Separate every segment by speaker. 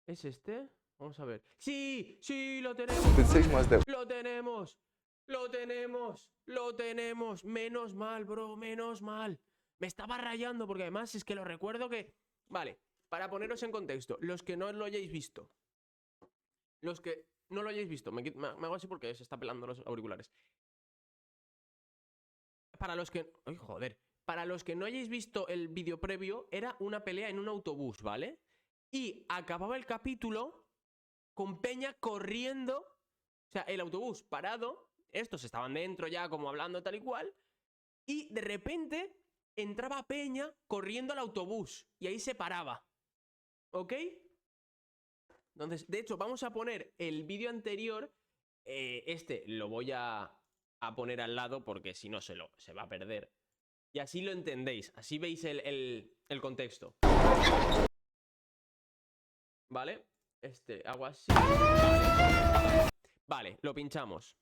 Speaker 1: ¿Es este? Vamos a ver. ¡Sí! ¡Sí! ¡Lo tenemos! ¡Lo tenemos! ¡Lo tenemos! ¡Lo tenemos! Menos mal, bro, menos mal. Me estaba rayando porque además es que lo recuerdo que... Vale, para poneros en contexto, los que no lo hayáis visto. Los que no lo hayáis visto. Me hago así porque se está pelando los auriculares. Para los que... ¡Ay, joder! Para los que no hayáis visto el vídeo previo, era una pelea en un autobús, ¿vale? Y acababa el capítulo con Peña corriendo. O sea, el autobús parado. Estos estaban dentro ya como hablando tal y cual. Y de repente entraba Peña corriendo al autobús. Y ahí se paraba. ¿Ok? Entonces, de hecho, vamos a poner el vídeo anterior. Este lo voy a poner al lado porque si no se va a perder. Y así lo entendéis. Así veis el contexto. ¿Vale? Hago así. Vale, lo pinchamos.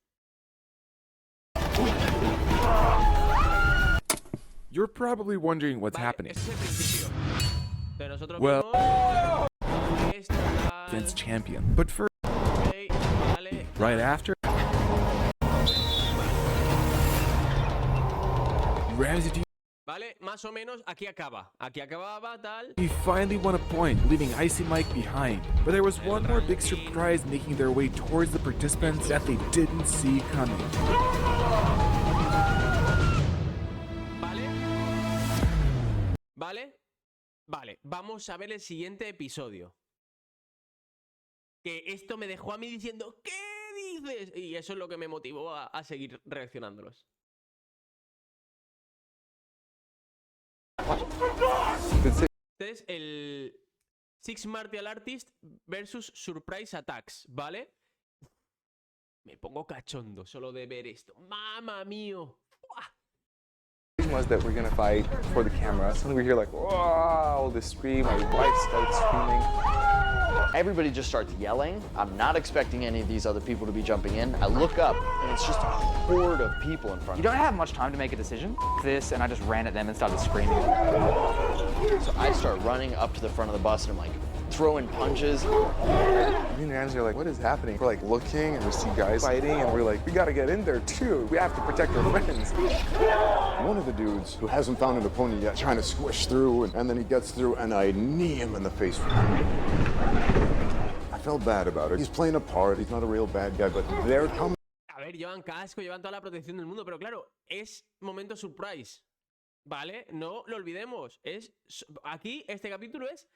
Speaker 2: You're probably wondering what's happening.
Speaker 1: Este es el principio. De nosotros
Speaker 2: Well,
Speaker 1: vemos
Speaker 2: defense champion. But first,
Speaker 1: okay, vale.
Speaker 2: right after, Ramsey,
Speaker 1: Vale, más o menos aquí acaba. Aquí acababa tal.
Speaker 2: he finally won a point, leaving Icy Mike behind. But there was one more big surprise making their way towards the participants that they didn't see coming.
Speaker 1: Vale, vamos a ver el siguiente episodio. Que esto me dejó a mí diciendo ¿qué dices? Y eso es lo que me motivó a seguir reaccionándolos. Este es el Six Martial Artist versus Surprise Attacks, ¿vale? Me pongo cachondo solo de ver esto. ¡Mamma mío!
Speaker 3: Was that we're gonna fight for the camera. Suddenly we hear like, wow, this scream. My wife starts screaming.
Speaker 4: Everybody just starts yelling. I'm not expecting any of these other people to be jumping in. I look up and it's just a horde of people in front of me.
Speaker 5: You don't have much time to make a decision. This, and I just ran at them and started screaming.
Speaker 4: So I start running up to the front of the bus and I'm like throwing punches.
Speaker 3: Me and Ramsey are like, what is happening? We're like looking and we see guys fighting and we're like, we gotta get in there too. We have to protect our friends.
Speaker 6: One of the dudes who hasn't found an opponent yet trying to squish through and then he gets through and I knee him in the face. I felt bad about it. He's playing a part. He's not a real bad guy, but they're coming.
Speaker 1: A ver, llevan casco, llevan toda la protección del mundo, pero claro, es momento surprise, ¿vale? No lo olvidemos. Aquí, este capítulo es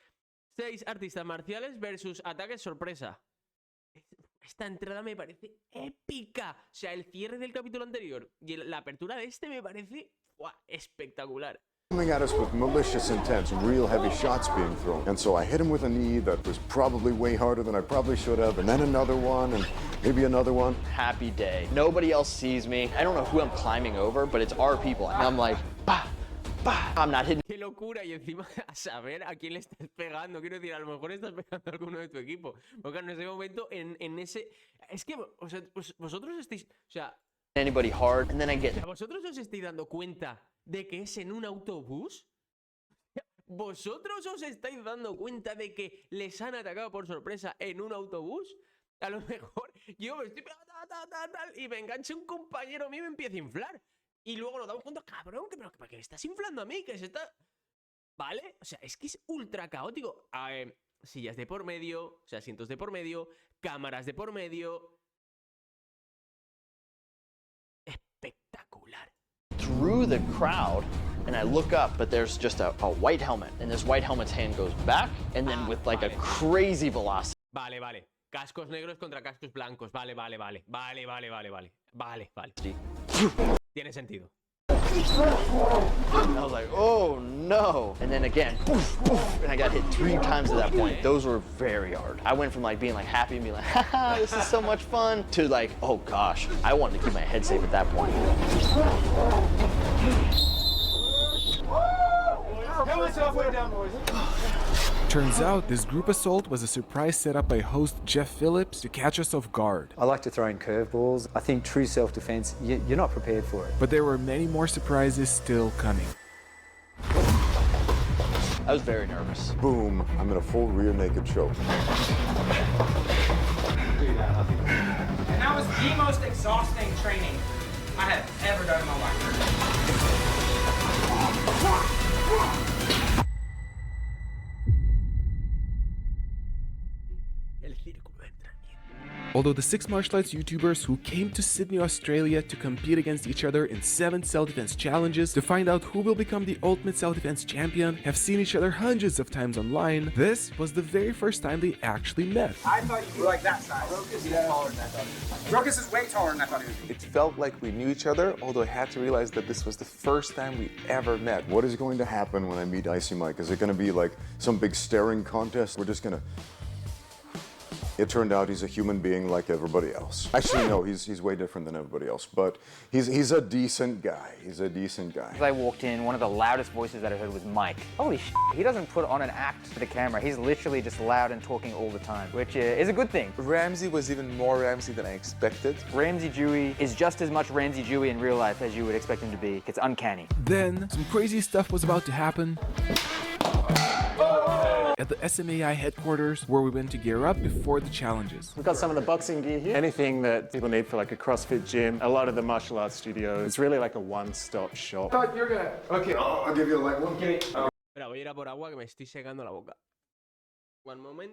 Speaker 1: 6 artistas marciales versus ataques sorpresa. Esta entrada me parece épica. O sea, el cierre del capítulo anterior y la apertura de este me parece espectacular.
Speaker 6: Coming at us with malicious intent and real heavy shots being thrown. And so I hit him with a knee that was probably way harder than I probably should have, and then another one, and maybe another one.
Speaker 4: Happy day. Nobody else sees me. I don't know who I'm climbing over, but it's our people. And I'm like, bah, bah. I'm not hitting.
Speaker 1: Qué locura, y encima a saber a quién le estás pegando. Quiero decir, a lo mejor estás pegando a alguno de tu equipo. Porque en ese momento, en ese... Es que, o sea, vosotros estáis... O sea...
Speaker 4: Anybody hard, and then I get...
Speaker 1: ¿Vosotros os estáis dando cuenta de que es en un autobús? ¿Vosotros os estáis dando cuenta de que les han atacado por sorpresa en un autobús? A lo mejor yo me estoy pegando y me engancha un compañero mío y me empieza a inflar. Y luego nos damos cuenta, cabrón, pero ¿para qué me estás inflando a mí? Que se está... ¿Vale? O sea, es que es ultra caótico. Sillas de por medio, o sea, asientos de por medio, cámaras de por medio... Espectacular.
Speaker 4: Through the crowd, and I look up, but there's just a white helmet, and this white helmet's hand goes back, and then with like a crazy velocity.
Speaker 1: Vale, vale. Cascos negros contra cascos blancos. Vale. Tiene sentido.
Speaker 4: And I was like, oh no. And then again, poof, poof, and I got hit 3 times at that point. Those were very hard. I went from like being like happy and being like, haha, this is so much fun, to like, oh gosh, I wanted to keep my head safe at that point.
Speaker 2: turns out this group assault was a surprise set up by host Jeff Phillips to catch us off guard.
Speaker 7: I like to throw in curveballs. I think true self-defense, you're not prepared for it.
Speaker 2: But there were many more surprises still coming.
Speaker 4: I was very nervous.
Speaker 6: Boom, I'm in a full rear naked choke.
Speaker 8: And that was the most exhausting training I have ever done in my life.
Speaker 1: El círculo de entrenamiento.
Speaker 2: Although the 6 martial arts YouTubers who came to Sydney, Australia to compete against each other in 7 self-defense challenges to find out who will become the ultimate self-defense champion have seen each other hundreds of times online, this was the very first time they actually met.
Speaker 8: I thought you were like that size. Rokas is taller than I thought he was. Rokas is way taller than I thought he would be.
Speaker 3: It felt like we knew each other, although I had to realize that this was the first time we ever met.
Speaker 6: What is going to happen when I meet Icy Mike? Is it going to be like some big staring contest? We're just going to... It turned out he's a human being like everybody else. Actually, no, he's way different than everybody else, but he's a decent guy. He's a decent guy.
Speaker 5: As I walked in, one of the loudest voices that I heard was Mike. Holy shit, he doesn't put on an act for the camera. He's literally just loud and talking all the time, which is a good thing.
Speaker 3: Ramsey was even more Ramsey than I expected.
Speaker 5: Ramsey Dewey is just as much Ramsey Dewey in real life as you would expect him to be. It's uncanny.
Speaker 2: Then, some crazy stuff was about to happen at the SMAI headquarters, where we went to gear up before the challenges.
Speaker 9: We've got some of the boxing gear here. Anything that people need for like a CrossFit gym. A lot of the martial arts studios. It's really like a one-stop shop.
Speaker 3: Thought you're gonna... Okay, I'll give you a light one.
Speaker 1: Espera, voy a ir a por agua que me estoy secando la boca. One moment.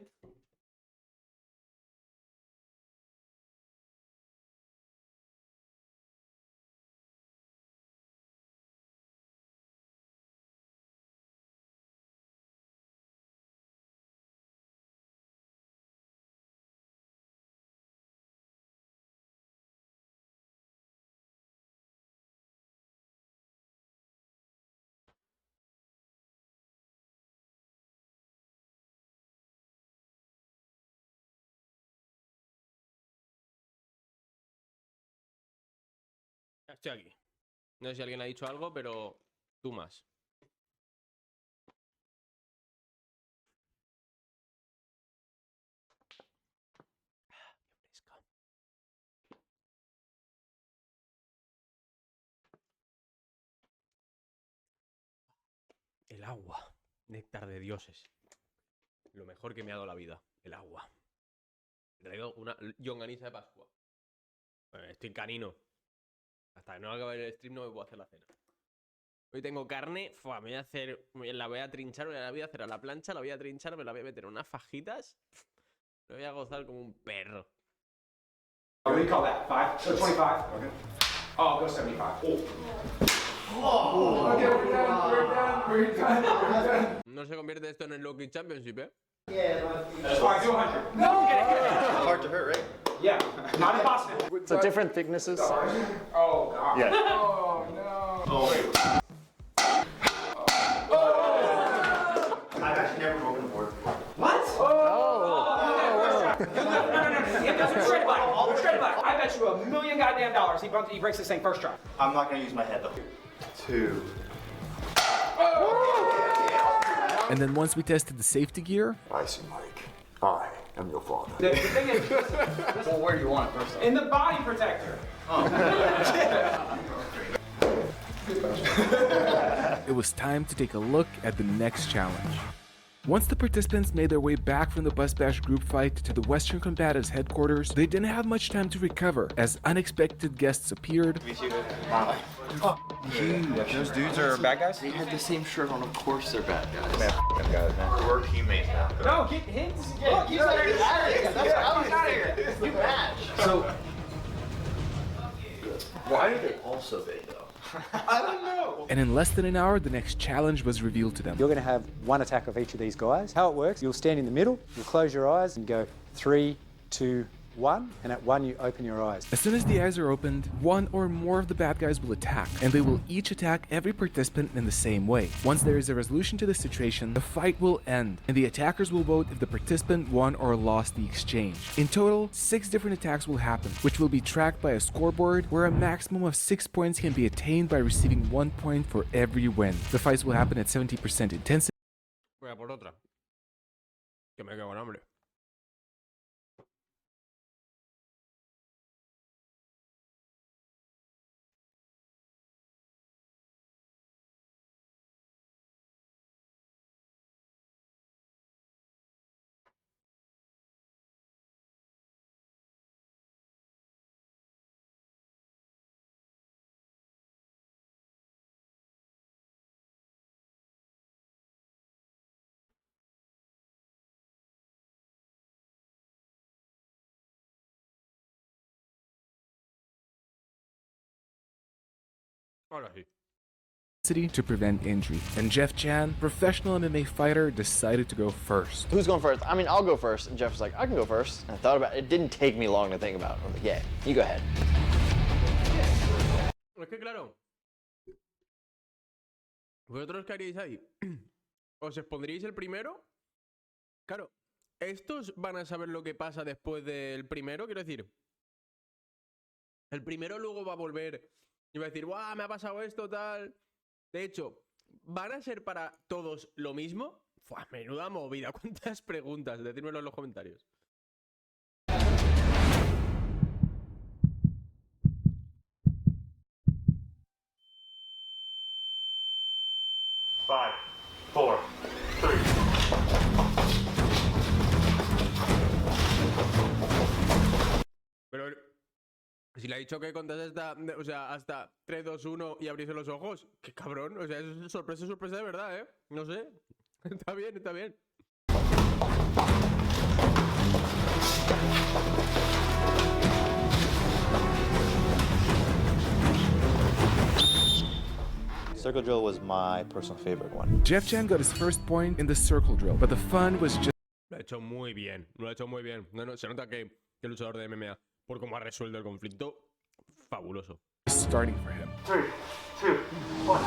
Speaker 1: Estoy aquí. No sé si alguien ha dicho algo, pero tú más. El agua. Néctar de dioses. Lo mejor que me ha dado la vida. El agua. He traído una longaniza de Pascua. Bueno, estoy canino. Hasta que no acabe el stream no me puedo hacer la cena. Hoy tengo carne. Me voy a hacer... La voy a trinchar, me la voy a hacer a la plancha, la voy a trinchar, me la voy a meter en unas fajitas. Me voy a gozar como un perro.
Speaker 8: What do you call that? 5? 25? Okay. Oh, I'll go 75. Oh. Okay, we're done.
Speaker 1: No se convierte esto en el USD Championship, ¿eh?
Speaker 8: That's why I do 100. No, get it.
Speaker 4: Hard to hurt, right?
Speaker 8: Yeah, not impossible.
Speaker 9: So different thicknesses.
Speaker 8: Oh, God.
Speaker 9: Yeah.
Speaker 8: Oh, no.
Speaker 4: Oh, wait. I've actually never broken a board before.
Speaker 8: What? No. He doesn't shred body. All shred body. I bet you $1 million goddamn dollars he breaks this thing first try.
Speaker 4: I'm not going to use my head, though. 2.
Speaker 2: And then once we tested the safety gear,
Speaker 6: Icy Mike, I am your father.
Speaker 8: The thing is,
Speaker 4: Well, where do you want it first, though?
Speaker 8: in the body protector.
Speaker 2: it was time to take a look at the next challenge. Once the participants made their way back from the Bus Bash group fight to the Western Combatives headquarters, they didn't have much time to recover as unexpected guests appeared.
Speaker 4: Those dudes are bad guys? They had the same shirt on, of course they're bad guys. Man. We're teammates now.
Speaker 8: No, keep hints. Look, he's out of here. He's out of here.
Speaker 4: You match. So, why are they all so big, though?
Speaker 8: I don't know.
Speaker 2: And in less than an hour, the next challenge was revealed to them.
Speaker 7: You're going to have one attack of each of these guys. How it works, you'll stand in the middle, you'll close your eyes and go 3, 2, 1, and at 1 you open your eyes.
Speaker 2: As soon as the eyes are opened, one or more of the bad guys will attack, and they will each attack every participant in the same way. Once there is a resolution to the situation, the fight will end, and the attackers will vote if the participant won or lost the exchange. In total, 6 different attacks will happen, which will be tracked by a scoreboard where a maximum of 6 points can be attained by receiving 1 point for every win. The fights will happen at 70% intensity.
Speaker 1: Voy a por otra. Que me quedo con hambre. Ahora sí.
Speaker 2: to prevent injury. And Jeff Chan, professional MMA fighter, decided to go first.
Speaker 4: Who's going first? I mean, I'll go first. And Jeff was like, I can go first. And I thought about it. It didn't take me long to think about it. I was like, yeah, you go ahead.
Speaker 1: Es que claro. ¿Vosotros qué haríais ahí? ¿Os expondríais el primero? Claro. ¿Estos van a saber lo que pasa después del primero? Quiero decir, el primero luego va a volver y va a decir, ¡guau! Me ha pasado esto, tal. De hecho, ¿van a ser para todos lo mismo? ¡Fua! Menuda movida. ¿Cuántas preguntas? Decídmelo en los comentarios.
Speaker 10: Five, four, three.
Speaker 1: Pero si le ha dicho que contas hasta, o sea, hasta 3, 2, 1 y abriese los ojos, qué cabrón. O sea, es sorpresa de verdad, ¿eh? No sé. Está bien, está bien.
Speaker 4: Circle drill was my personal favorite one.
Speaker 2: Jeff Chan got his first point in the circle drill, but the fun was just
Speaker 1: Lo ha hecho muy bien, lo ha hecho muy bien. No, se nota que el luchador de MMA, por cómo ha resuelto el conflicto, fabuloso.
Speaker 2: starting for him.
Speaker 10: 3, 2, 1.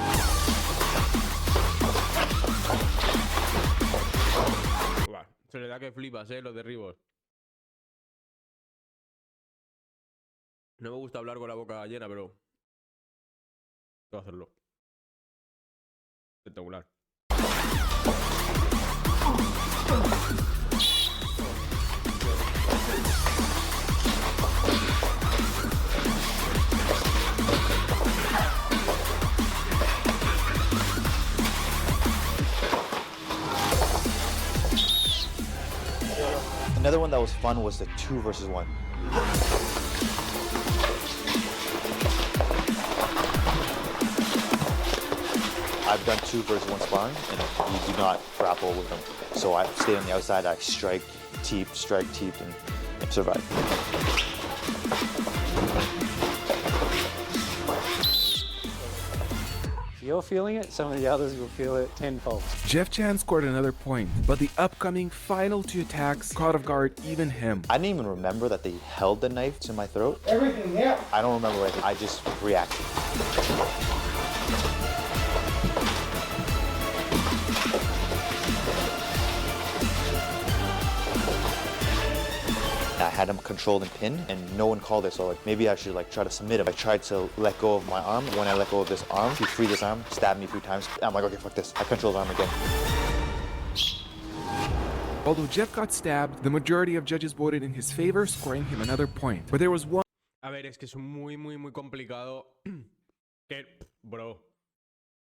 Speaker 1: Buah, se le da que flipas, los derribos. No me gusta hablar con la boca llena, pero puedo hacerlo. Espectacular.
Speaker 4: Another one that was fun was the 2 versus 1. I've done 2 versus 1 sparring, and you do not grapple with them. So I stay on the outside, I strike, teep, and survive.
Speaker 7: If you're feeling it, some of the others will feel it tenfold.
Speaker 2: Jeff Chan scored another point, but the upcoming final 2 attacks caught off guard even him.
Speaker 4: I didn't even remember that they held the knife to my throat.
Speaker 8: Everything, yeah.
Speaker 4: I don't remember anything. I just reacted. I had him controlled and pinned, and no one called it, so like maybe I should like try to submit him. I tried to let go of my arm. When I let go of this arm, he freed his arm, stabbed me 3 times. I'm like, okay, fuck this. I control his arm again.
Speaker 2: Although Jeff got stabbed, the majority of judges voted in his favor, scoring him another point. But there was one.
Speaker 1: A ver, es que es muy complicado. Que, bro.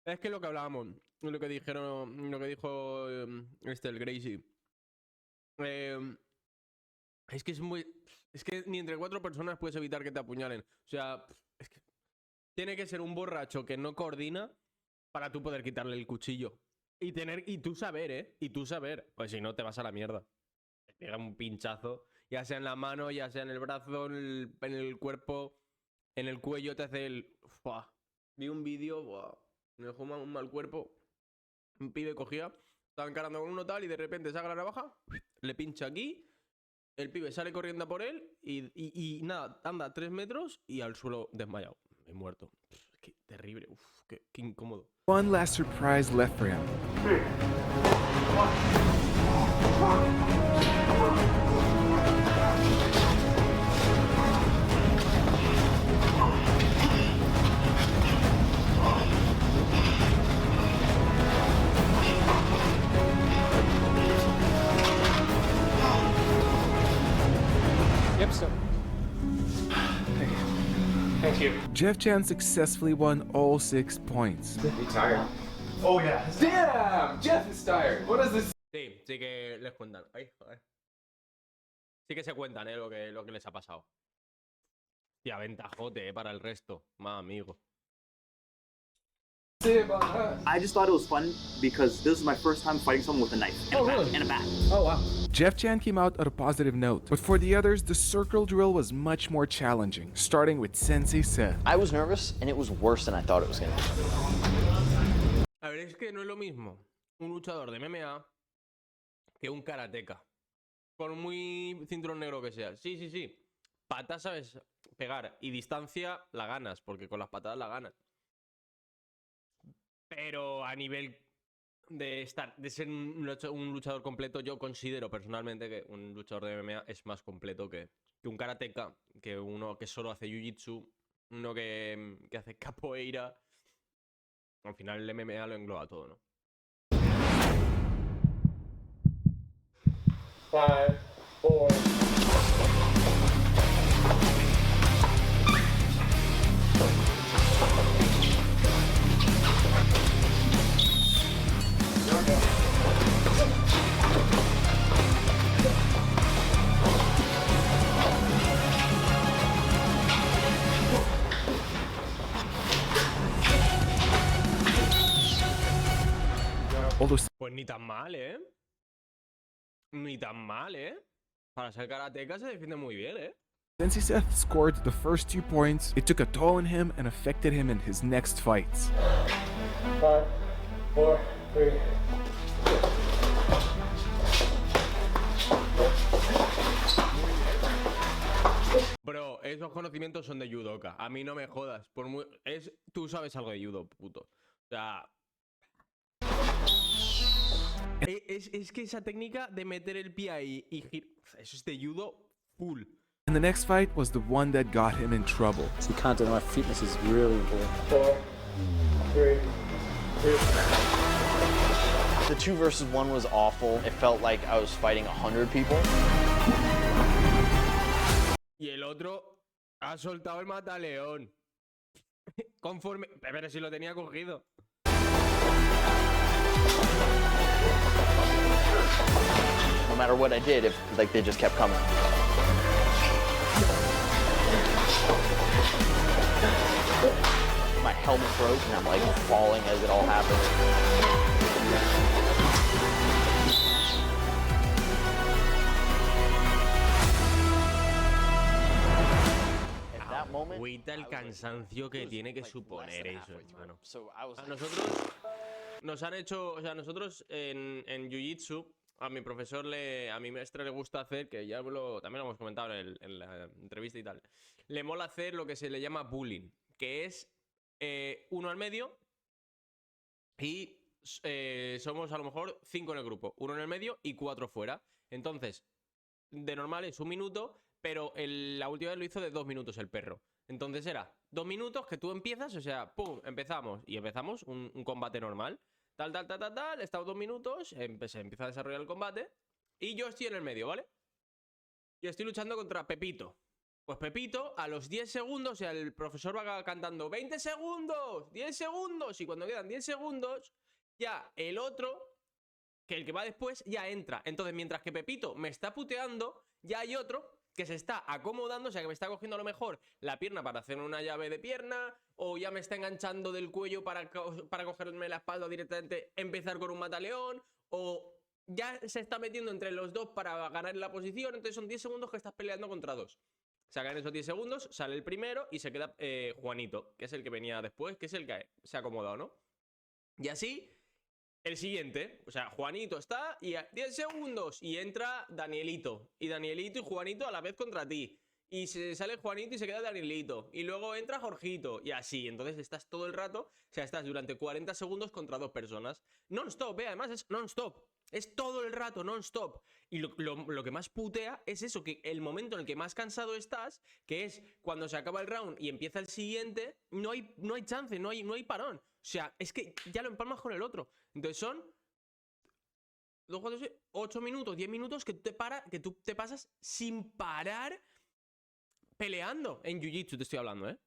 Speaker 1: Es que lo que hablábamos, lo que dijeron, lo que dijo el Gracie. Es que es muy... Es que ni entre 4 personas puedes evitar que te apuñalen. O sea, es que tiene que ser un borracho que no coordina para tú poder quitarle el cuchillo. Y tú saber, ¿eh? Y tú saber. Pues si no, te vas a la mierda. Te pega un pinchazo, ya sea en la mano, ya sea en el brazo, en el cuerpo, en el cuello, te hace el... ¡Fua! Vi un vídeo, ¡buah! Me dejó un mal cuerpo. Un pibe cogía, estaba encarando con uno tal y de repente saca la navaja, le pincha aquí, el pibe sale corriendo a por él y nada, anda 3 metros y al suelo desmayado. He muerto. Qué terrible, qué incómodo.
Speaker 2: One last surprise left for him.
Speaker 10: 3, 2, 1.
Speaker 7: Yep, so.
Speaker 8: Thank you.
Speaker 2: Jeff Chan successfully won all 6 points.
Speaker 8: Be tired. Oh yeah. Damn! Jeff is tired. What is this?
Speaker 1: Sí, sí que les cuentan. Ay, joder. Sí que se cuentan, lo que les ha pasado. Y aventajote, para el resto. Más amigo.
Speaker 11: I just thought it was fun because this is my first time fighting someone with a knife and, and a bat.
Speaker 8: Oh wow.
Speaker 2: Jeff Chan came out on a positive note, but for the others, the circle drill was much more challenging, starting with Sensei Seth.
Speaker 4: I was nervous, and it was worse than I thought it was going to be.
Speaker 1: A ver, es que no es lo mismo un luchador de MMA que un karateca. Por muy cinturón negro que sea. Sí, sí, sí. Patas sabes pegar y distancia la ganas, porque con las patadas la ganas. Pero a nivel de ser un luchador completo, yo considero personalmente que un luchador de MMA es más completo que un karateca, que uno que solo hace jiu-jitsu, uno que hace capoeira. Al final el MMA lo engloba todo, ¿no?
Speaker 10: 5, 4.
Speaker 1: Pues ni tan mal, ¿eh? Ni tan mal, ¿eh? Para ser karateca se defiende muy bien, ¿eh?
Speaker 2: Sensei Seth scored the first 2 points, it took a toll on him and affected him in his next fights.
Speaker 10: 5, 4, 3.
Speaker 1: Bro, esos conocimientos son de judoka. A mí no me jodas. Tú sabes algo de judo, puto. O sea... Es que esa técnica de meter el pie ahí y girar... Eso es de judo full.
Speaker 2: And the next fight was the one that got him in trouble.
Speaker 7: So you can't deny fitness is really important.
Speaker 10: 4, 3, 2.
Speaker 4: The 2 versus 1 was awful. It felt like I was fighting 100 people.
Speaker 1: Y el otro ha soltado el mataleón. Conforme... Pero si lo tenía cogido.
Speaker 4: No matter what I did, they just kept coming. My helmet broke and I'm like falling as it all happened.
Speaker 1: Agüita el cansancio que tiene que suponer eso, hermano. A nosotros nos han hecho, o sea, nosotros en Jiu-Jitsu, a mi profesor, a mi maestre le gusta hacer, que ya también lo hemos comentado en la entrevista y tal, le mola hacer lo que se le llama bullying, que es uno al medio y somos a lo mejor 5 en el grupo, 1 en el medio y 4 fuera. Entonces, de normal es 1 minuto, pero la última vez lo hizo de 2 minutos el perro. Entonces era 2 minutos que tú empiezas, o sea, pum, empezamos un combate normal. Tal, estamos 2 minutos, se empieza a desarrollar el combate y yo estoy en el medio, ¿vale? Y estoy luchando contra Pepito. Pues Pepito, a los 10 segundos, o sea, el profesor va cantando 20 segundos, 10 segundos, y cuando quedan 10 segundos, ya el otro, que el que va después, ya entra. Entonces, mientras que Pepito me está puteando, ya hay otro que se está acomodando, o sea, que me está cogiendo a lo mejor la pierna para hacer una llave de pierna, o ya me está enganchando del cuello para cogerme la espalda directamente, empezar con un mataleón, o ya se está metiendo entre los dos para ganar la posición. Entonces son 10 segundos que estás peleando contra 2. Sacan esos 10 segundos, sale el primero y se queda Juanito, que es el que venía después, que es el que se ha acomodado, ¿no? Y así, el siguiente, o sea, Juanito está y a 10 segundos y entra Danielito. Y Danielito y Juanito a la vez contra ti. Y se sale Juanito y se queda Danielito. Y luego entra Jorgito. Y así, entonces estás todo el rato, o sea, estás durante 40 segundos contra 2 personas. Non-stop, además es non-stop. Es todo el rato, non-stop. Y lo que más putea es eso, que el momento en el que más cansado estás, que es cuando se acaba el round y empieza el siguiente, no hay chance, no hay parón. O sea, es que ya lo empalmas con el otro. Entonces son 2, 4, 6, 8 minutos, 10 minutos que tú te pasas sin parar peleando. En Jiu-Jitsu te estoy hablando, ¿eh?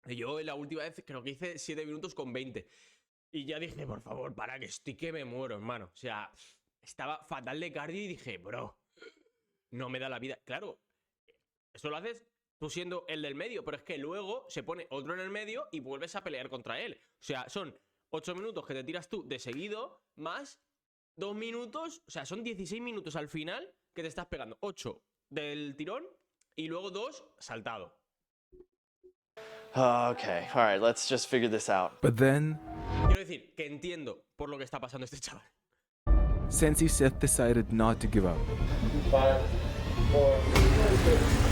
Speaker 1: Yo la última vez creo que hice 7 minutos con 20. Y ya dije, por favor, para que estoy que me muero, hermano. O sea, estaba fatal de cardio y dije, bro, no me da la vida. Claro, eso lo haces tú siendo el del medio, pero es que luego se pone otro en el medio y vuelves a pelear contra él. O sea, son 8 minutos que te tiras tú de seguido, más 2 minutos, o sea, son 16 minutos al final que te estás pegando. 8 del tirón y luego 2 saltado.
Speaker 4: Okay, all right, let's just figure this out.
Speaker 2: But then,
Speaker 1: Quiero decir que entiendo por lo que está pasando este chaval.
Speaker 2: Sensei Seth decided not to give up.
Speaker 10: 5, 4, 3.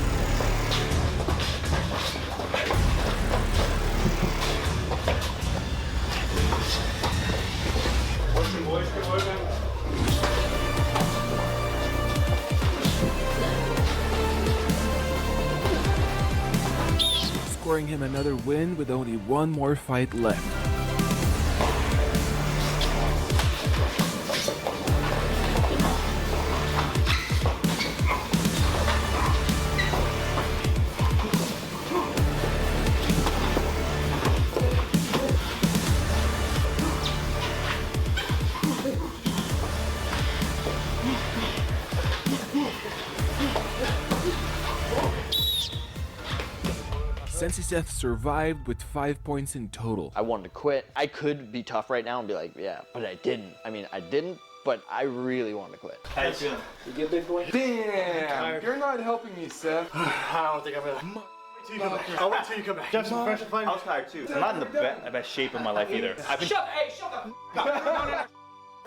Speaker 2: Scoring him another win with only one more fight left. Sensei Seth survived with 5 points in total.
Speaker 4: I wanted to quit. I could be tough right now and be like, yeah, but I didn't. I mean, I didn't, but I really wanted to quit.
Speaker 10: How you feeling? You good, big boy?
Speaker 3: Damn, you're not helping me, Seth.
Speaker 10: I don't think I'm gonna. I'll wait till you come back. Just some fresh fight.
Speaker 11: I was tired too. I'm not in the best shape of my life either. I've been
Speaker 8: Shut the up.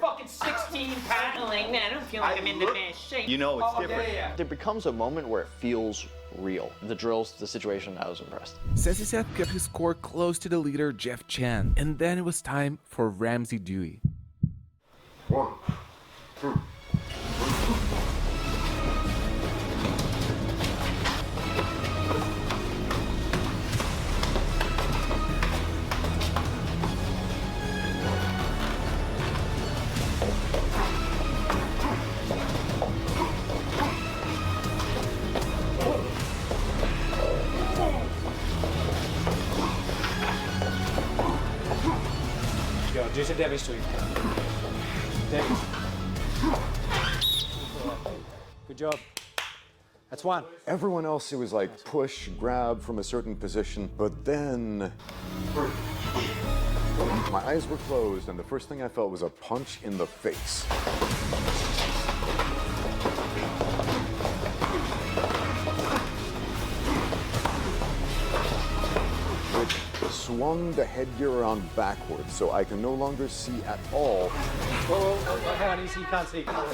Speaker 8: Fucking 16 pounds. Like, man, I don't feel like I'm in the best shape.
Speaker 11: You know it's different.
Speaker 8: Yeah.
Speaker 4: There becomes a moment where it feels real. The drills, the situation, I was impressed.
Speaker 2: Sensei Seth kept his score close to the leader Jeff Chan, and then it was time for Ramsey Dewey.
Speaker 6: 1, 2.
Speaker 7: Go, do some damage to him. Damage. Good job. That's 1.
Speaker 6: Everyone else, it was like push, grab from a certain position, but then my eyes were closed and the first thing I felt was a punch in the face. It swung the headgear around backwards, so I can no longer see at all.
Speaker 7: How easy you can't see. Cut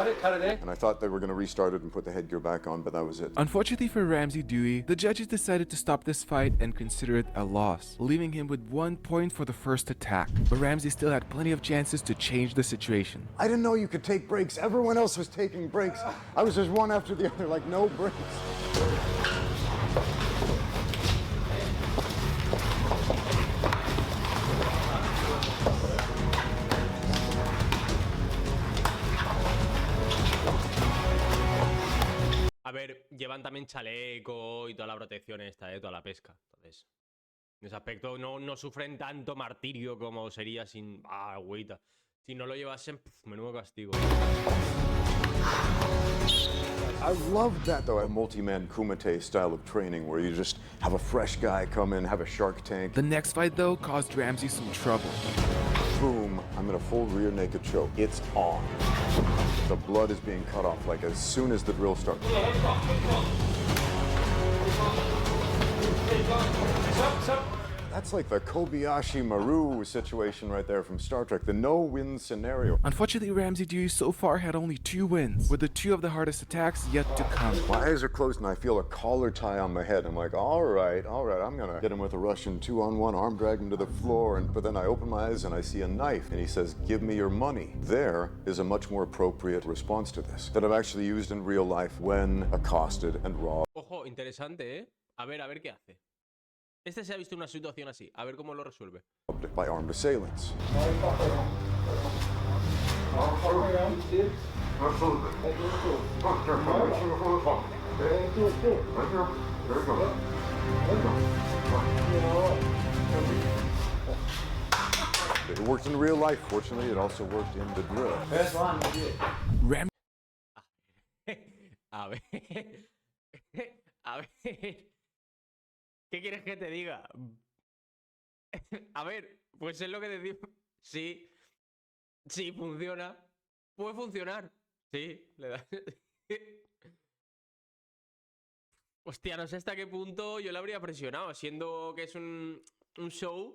Speaker 7: it there.
Speaker 6: And I thought they were going to restart it and put the headgear back on, but that was it.
Speaker 2: Unfortunately for Ramsey Dewey, the judges decided to stop this fight and consider it a loss, leaving him with 1 point for the first attack. But Ramsey still had plenty of chances to change the situation.
Speaker 6: I didn't know you could take breaks. Everyone else was taking breaks. I was just one after the other, like no breaks.
Speaker 1: A ver, llevan también chaleco y toda la protección esta, toda la pesca. Entonces, en ese aspecto no sufren tanto martirio como sería sin agüita. Si no lo llevasen, menudo castigo.
Speaker 6: I love that, though, a multi-man kumite style of training where you just have a fresh guy come in, have a shark tank.
Speaker 2: The next fight, though, caused Ramsey some trouble.
Speaker 6: Boom, I'm in a full rear naked choke. It's on. The blood is being cut off, like as soon as the drill starts. That's like the Kobayashi Maru situation right there from Star Trek, the no-win scenario.
Speaker 2: Unfortunately, Ramsey Dewey so far had only 2 wins, with the 2 of the hardest attacks yet to come.
Speaker 6: My eyes are closed and I feel a collar tie on my head. I'm like, all right, I'm gonna get him with a Russian 2-on-1, arm drag him to the floor, but then I open my eyes and I see a knife and he says, give me your money. There is a much more appropriate response to this that I've actually used in real life when accosted and robbed.
Speaker 1: Ojo, interesante, ¿eh? A ver qué hace. Este se ha visto una situación así, a ver cómo lo resuelve.
Speaker 6: By armed assailants. It worked in real life. Fortunately, it also worked in the drill.
Speaker 7: First one, we did.
Speaker 1: A ver. A ver. ¿Qué quieres que te diga? A ver, Pues es lo que decimos. Sí. Sí, funciona. Puede funcionar. Sí, le da. Hostia, no sé hasta qué punto yo le habría presionado, siendo que es un show.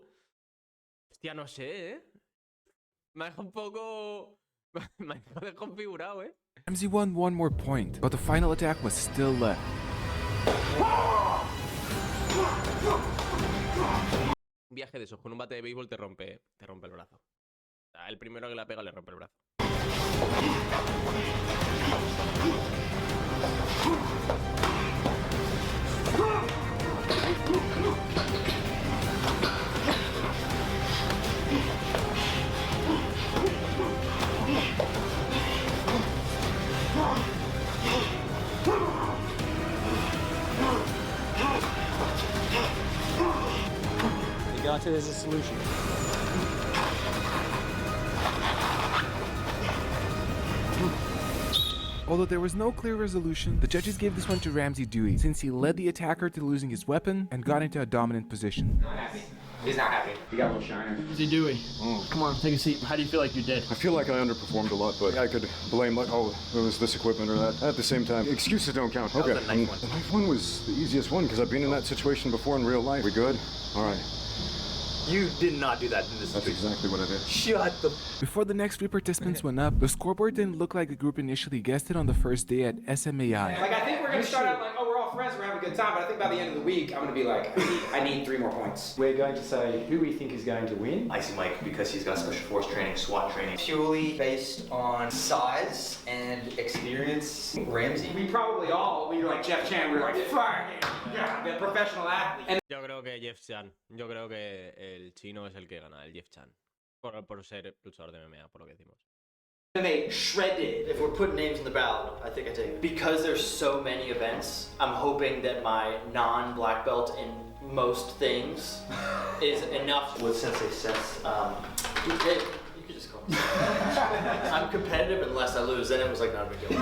Speaker 1: Hostia, no sé, ¿eh? Me ha dejado un poco... Me ha dejado desconfigurado, ¿eh?
Speaker 2: Ramsey won one more point, but the final attack was still left.
Speaker 1: Un viaje de esos con un bate de béisbol te rompe el brazo. O sea, el primero que la pega le rompe el brazo.
Speaker 7: You go until there's a solution.
Speaker 2: Although there was no clear resolution, the judges gave this one to Ramsey Dewey, since he led the attacker to losing his weapon and got into a dominant position.
Speaker 8: Not happy. He's not happy. He got a little shiner.
Speaker 10: Hey, Dewey. Come on, take a seat. How do you feel like you did?
Speaker 6: I feel like I underperformed a lot, but I could blame like, oh, it was this equipment or that. At the same time, excuses don't count. Okay,
Speaker 4: was the knife one.
Speaker 6: The knife one was the easiest one because I've been in that situation before in real life. We good? All right.
Speaker 4: You did not do that in this
Speaker 6: That's exactly what I did.
Speaker 4: Shut the...
Speaker 2: Before the next 3 participants went up, the scoreboard didn't look like the group initially guessed it on the first day at SMAI.
Speaker 8: Like, I think we're going to start out like, oh, we're all friends, we're having a good time, but I think by the end of the week, I'm going to be like, I need 3 more points.
Speaker 7: We're going to say who we think is going to win.
Speaker 4: Icy Mike, because he's got special force training, SWAT training. Purely based on size and experience, Ramsey.
Speaker 8: We probably all, we were like Jeff Chan, we were like, fire him, yeah, the professional athlete. And
Speaker 1: Yo creo que Jeff Chan. Yo creo que el chino es el que gana, el Jeff Chan. Por ser luchador de MMA, por lo que decimos.
Speaker 4: MMAShredded. If we're putting names in the ballot, I think I take it. Because there's so many events, I'm hoping that my non-black belt in most things is enough. With Sensei Seth, you could just call me. I'm competitive unless I lose, then it was like not a big deal.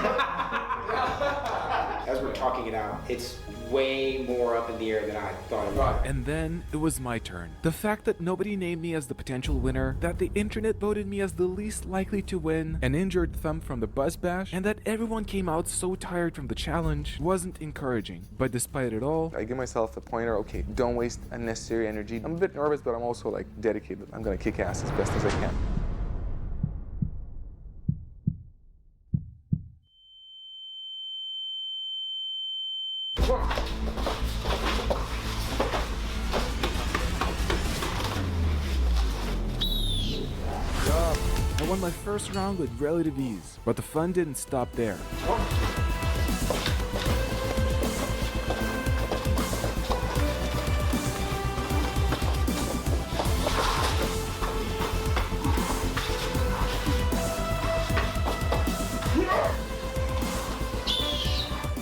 Speaker 8: as we're talking it out, it's way more up in the air than I thought it was.
Speaker 2: And then it was my turn. The fact that nobody named me as the potential winner, that the internet voted me as the least likely to win, an injured thumb from the buzz bash, and that everyone came out so tired from the challenge wasn't encouraging. But despite it all,
Speaker 3: I give myself a pointer, okay, don't waste unnecessary energy. I'm a bit nervous, but I'm also like dedicated. I'm gonna kick ass as best as I can.
Speaker 2: I won my first round with relative ease, but the fun didn't stop there.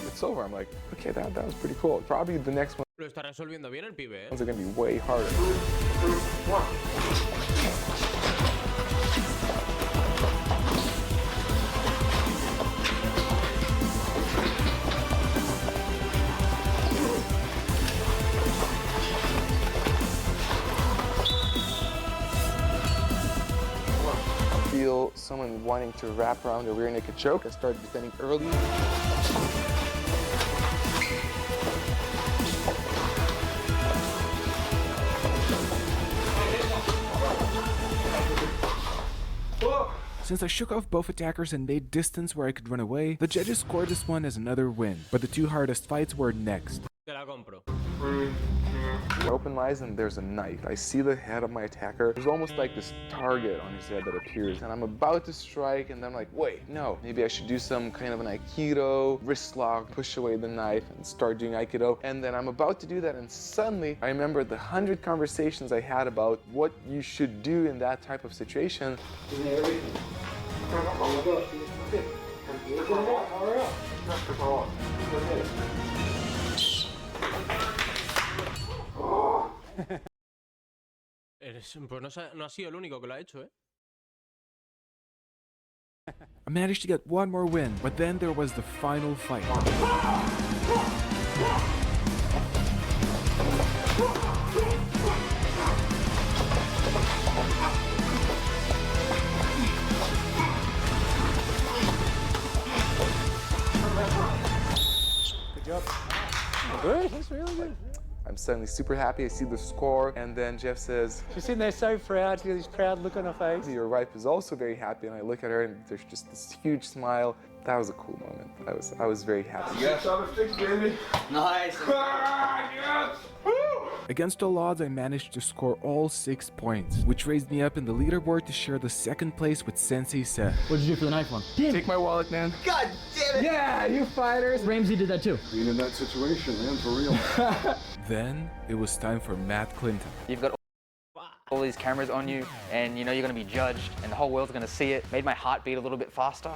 Speaker 3: It's over. I'm like, okay, that was pretty cool. Probably the next one.
Speaker 1: Lo está resolviendo bien el pibe, ¿eh?
Speaker 3: Ones are gonna be way harder. Feel someone wanting to wrap around a rear naked choke. I started defending early.
Speaker 2: Since I shook off both attackers and made distance where I could run away, the judges scored this one as another win. But the 2 hardest fights were next.
Speaker 1: Te la compro.
Speaker 3: I open my eyes and there's a knife. I see the head of my attacker. There's almost like this target on his head that appears. And I'm about to strike and then I'm like, wait, no. Maybe I should do some kind of an Aikido, wrist lock, push away the knife and start doing Aikido. And then I'm about to do that and suddenly I remember the 100 conversations I had about what you should do in that type of situation.
Speaker 1: Pues no ha sido el único que lo ha hecho, ¿eh?
Speaker 2: I managed to get one more win, but then there was the final fight.
Speaker 7: Good, that's really good.
Speaker 3: I'm suddenly super happy. I see the score, and then Jeff says,
Speaker 7: She's sitting there so proud. She got this proud look on her face.
Speaker 3: your wife is also very happy, and I look at her, and there's just this huge smile. That was a cool moment. I was very happy.
Speaker 10: You got a fix, baby.
Speaker 4: Nice.
Speaker 10: Yes.
Speaker 2: Against all odds, I managed to score all 6 points, which raised me up in the leaderboard to share the second place with Sensei Seth.
Speaker 8: What did you do for the knife one?
Speaker 10: Take my wallet, man.
Speaker 4: God damn it.
Speaker 8: Yeah, you fighters. Ramsey did that too.
Speaker 6: Being in that situation, man, for real.
Speaker 2: Then it was time for Matt Clinton.
Speaker 5: You've got all these cameras on you, and you know you're going to be judged, and the whole world's going to see it. Made my heart beat a little bit faster.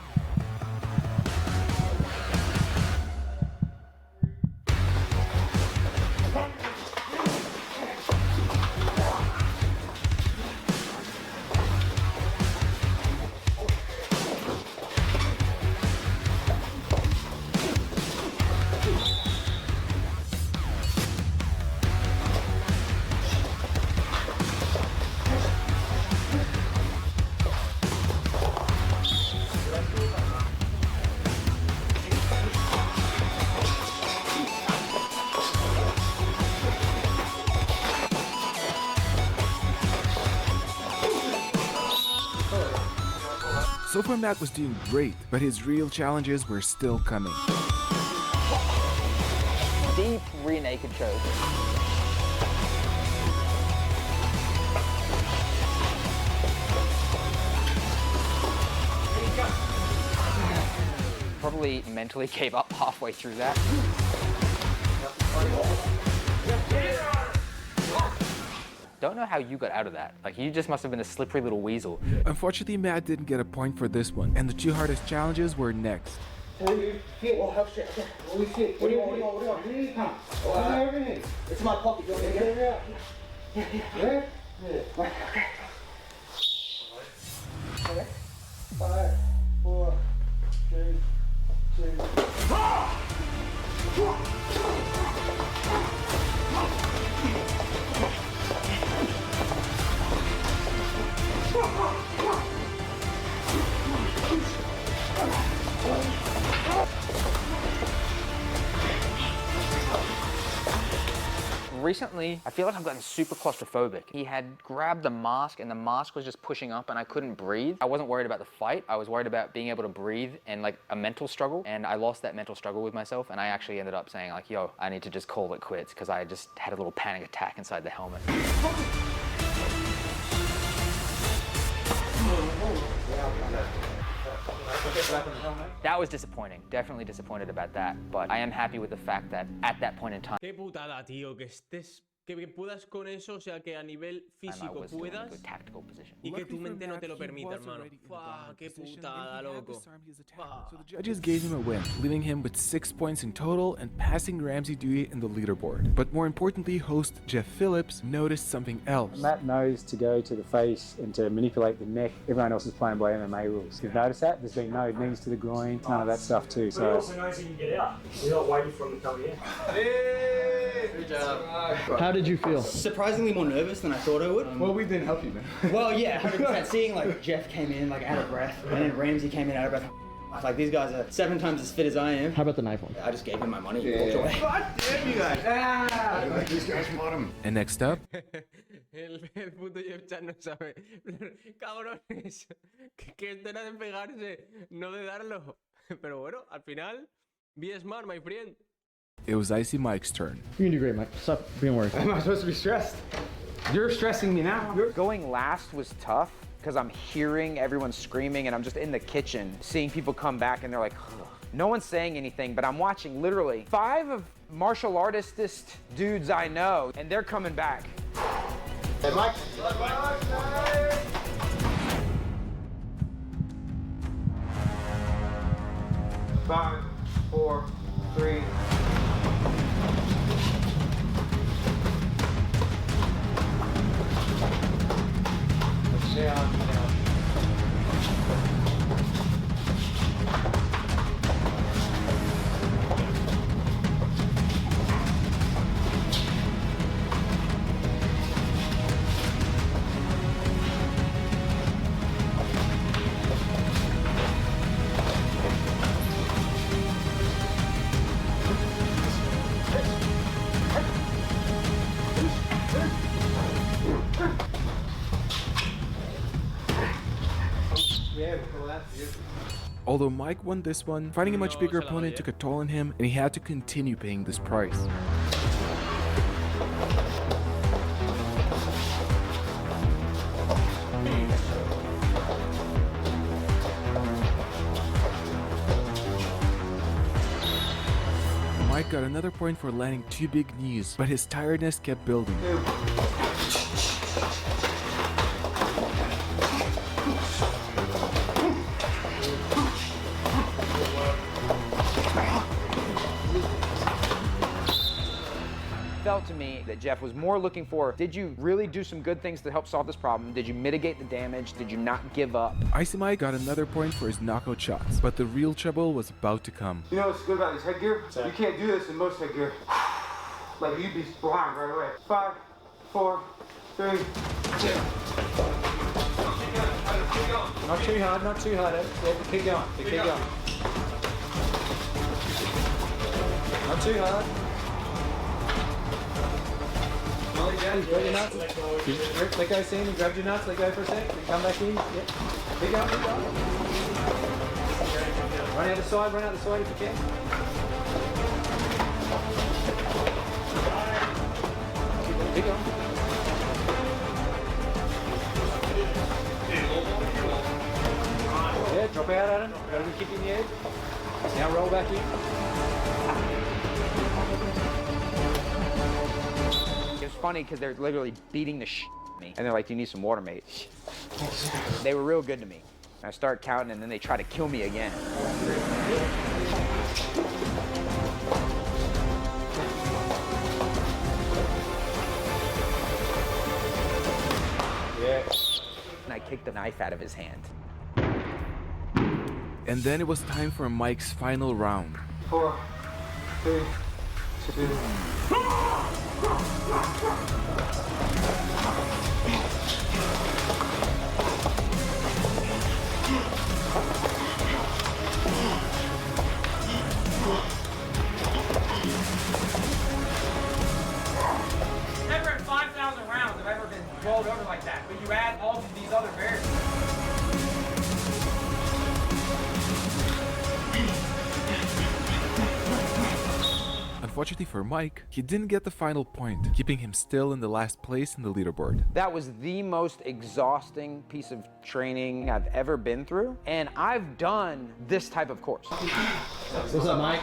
Speaker 2: So far, Matt was doing great, but his real challenges were still coming.
Speaker 5: Deep rear naked choke. Probably mentally gave up halfway through that. Don't know how you got out of that. Like, you just must have been a slippery little weasel.
Speaker 2: Unfortunately, Matt didn't get a point for this one, and the 2 hardest challenges were next.
Speaker 8: What do you want? What do you want? Everything. It's in my pocket. You want me to get it out? Yeah. Okay. 5, 4, 3, 2.
Speaker 5: Recently, I feel like I've gotten super claustrophobic. He had grabbed the mask and the mask was just pushing up and I couldn't breathe. I wasn't worried about the fight. I was worried about being able to breathe and like a mental struggle. And I lost that mental struggle with myself. And I actually ended up saying like, yo, I need to just call it quits because I just had a little panic attack inside the helmet. That was disappointing. Definitely disappointed about that. But I am happy with the fact that at that point in time,
Speaker 1: Qué putada, tío, que estés... Que puedas con eso, o sea, que a nivel físico puedas y que tu mente no te lo permita, hermano. Fua, qué putada, loco.
Speaker 2: So the judges gave him a win, leaving him with 6 points in total and passing Ramsey Dewey in the leaderboard. But more importantly, host Jeff Phillips noticed something else.
Speaker 7: Matt knows to go to the face and to manipulate the neck. Everyone else is playing by MMA rules. You've noticed that? There's been no knees to the groin, none of that stuff too.
Speaker 8: But he also knows he can get out. You're not waiting for him to come in.
Speaker 10: Good job.
Speaker 8: How did you feel?
Speaker 12: Surprisingly more nervous than I thought I would.
Speaker 10: Well, we didn't help you, man.
Speaker 12: Well, yeah, 100%. Seeing like Jeff came in like out of breath, and then Ramsey came in out of breath. Like these guys are 7 times as fit as I am.
Speaker 8: How about the knife one?
Speaker 12: I just gave him my money. Walked away.
Speaker 10: God damn you guys. Ah!
Speaker 6: These guys fought him.
Speaker 2: And next up,
Speaker 1: El puto Jeff Chan no sabe. Cabrones, que esto era de pegarse, no de darlo. Pero bueno, al final, be smart, my friend.
Speaker 2: it was Icy Mike's turn.
Speaker 8: You're gonna do great, Mike. Stop being worried.
Speaker 10: Am I supposed to be stressed? You're stressing me now.
Speaker 13: Going last was tough because I'm hearing everyone screaming and I'm just in the kitchen seeing people come back and they're like, ugh. No one's saying anything, but I'm watching literally 5 of martial artistest dudes I know and they're coming back.
Speaker 10: Hey, Mike. 5, 4, 3. Down.
Speaker 2: Although Mike won this one, fighting a much
Speaker 1: No,
Speaker 2: bigger
Speaker 1: se la
Speaker 2: opponent
Speaker 1: doy,
Speaker 2: took a toll on him, and he had to continue paying this price. Mike got another point for landing 2 big knees, but his tiredness kept building.
Speaker 13: Felt to me that Jeff was more looking for, did you really do some good things to help solve this problem? Did you mitigate the damage? Did you not give up?
Speaker 2: Icy Mike got another point for his knockout shots, but the real trouble was about to come.
Speaker 8: You know what's good about this headgear? You can't do this in most headgear. Like, you'd be blind right away. 5, 4, 3, 2.
Speaker 7: Not too hard, not too hard. Keep going, keep going. Not too hard. Grab your nuts. Let go, Sam. Grab your nuts. Let go for a sec. Then come back in. Yep. Keep going, keep going. Run out the side. Run out the side if you can. Keep going. Yeah, drop out, Adam. Got a good kick in the edge. Now roll back in.
Speaker 13: It was funny because they're literally beating the shit out of me. And they're like, do you need some water, mate? They were real good to me. I start counting and then they try to kill me again.
Speaker 7: Yeah.
Speaker 13: And I kicked the knife out of his hand.
Speaker 2: And then it was time for Mike's final round.
Speaker 8: 4, 3, 2.
Speaker 12: Never in 5,000 rounds have I ever been rolled over like that, but you add all of these other variables.
Speaker 2: Unfortunately for Mike, he didn't get the final point, keeping him still in the last place in the leaderboard.
Speaker 13: That was the most exhausting piece of training I've ever been through, and I've done this type of course.
Speaker 12: What's up, Mike?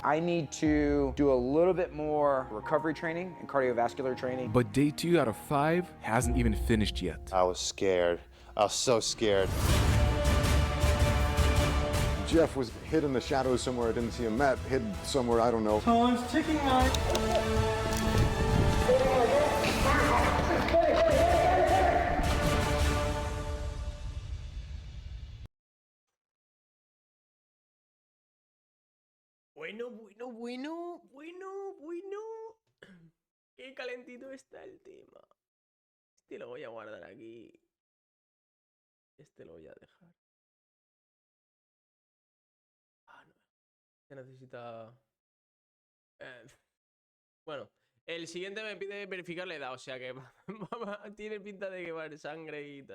Speaker 13: I need to do a little bit more recovery training and cardiovascular training.
Speaker 2: But day 2 out of 5 hasn't even finished yet.
Speaker 11: I was scared. I was so scared.
Speaker 6: Jeff was hid in the shadows somewhere I didn't see him. Matt hid somewhere, I don't know.
Speaker 8: Time's ticking, Mike.
Speaker 1: Bueno. Qué calentito está el tema. Este lo voy a guardar aquí. Este lo voy a dejar. Ah, no. Se necesita... Bueno, el siguiente me pide verificar la edad, o sea que tiene pinta de que va a haber sangre y tal.